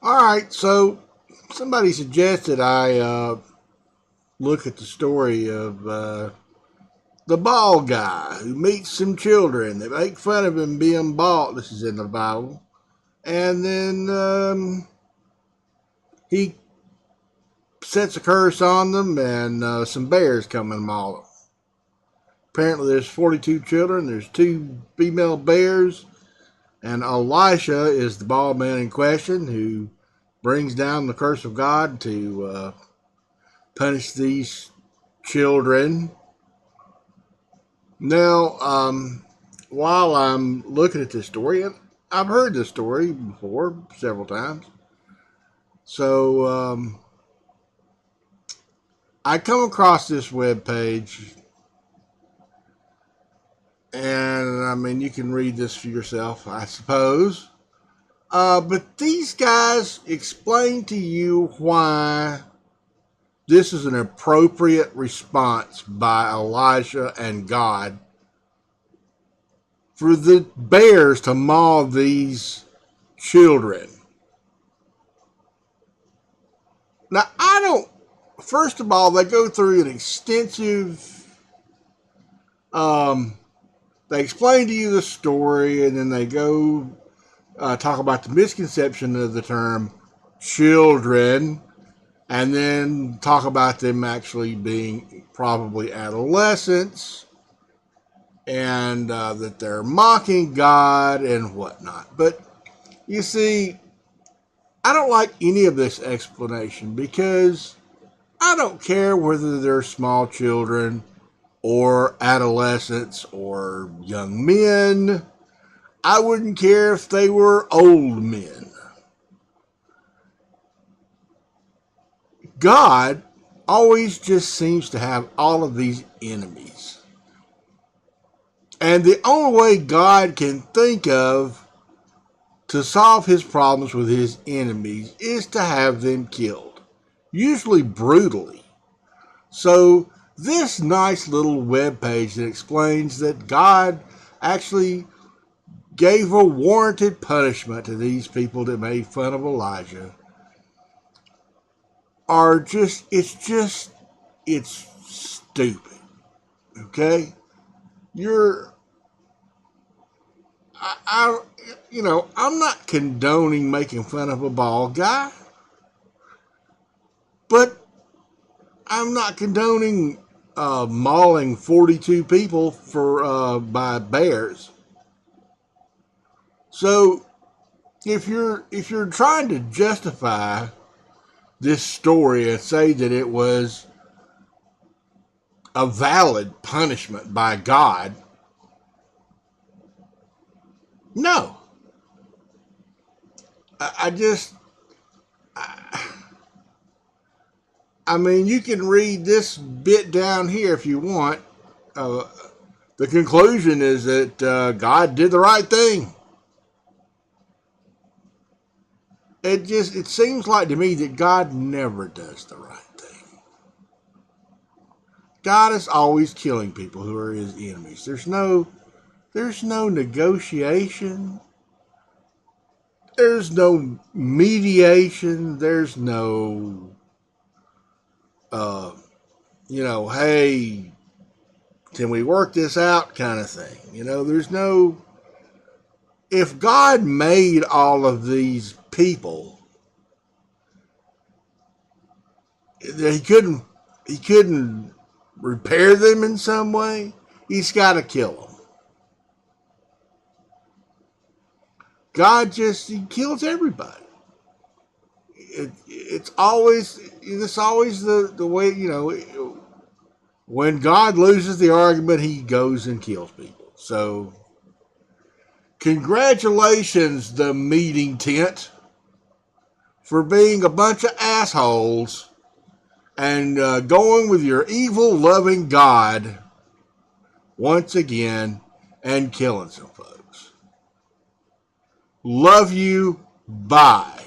All right, so somebody suggested I look at the story of the bald guy who meets some children. They make fun of him being bald. This is in the Bible. And then he sets a curse on them, and some bears come and maul them. Apparently, there's 42 children. There's two female bears, and Elisha is the bald man in question who brings down the curse of God to punish these children. Now, while I'm looking at this story, and I've heard this story before several times, so I come across this web page, and I mean, you can read this for yourself, I suppose. But these guys explain to you why this is an appropriate response by Elisha and God for the bears to maul these children. Now, I don't, first of all, they go through an extensive, they explain to you the story, and then they go talk about the misconception of the term children, and then talk about them actually being probably adolescents, and that they're mocking God and whatnot. But you see, I don't like any of this explanation because I don't care whether they're small children or adolescents or young men. I wouldn't care if they were old men. God always just seems to have all of these enemies. And the only way God can think of to solve his problems with his enemies is to have them killed, usually brutally. So, this nice little web page that explains that God actually gave a warranted punishment to these people that made fun of Elijah are it's stupid. Okay? You're, I I'm not condoning making fun of a bald guy, but I'm not condoning mauling 42 people for by bears. So if you're trying to justify this story and say that it was a valid punishment by God, no. I just, I mean, you can read this bit down here if you want. Uh, the conclusion is that God did the right thing. It seems like to me that God never does the right thing. God is always killing people who are his enemies. There's no negotiation. There's no mediation. There's no uh, hey, can we work this out kind of thing. There's no, if God made all of these people, he couldn't repair them in some way. He's got to kill them. God just, he kills everybody. It's always the way, when God loses the argument, he goes and kills people. So congratulations, the meeting tent, for being a bunch of assholes and going with your evil, loving God once again and killing some folks. Love you. Bye.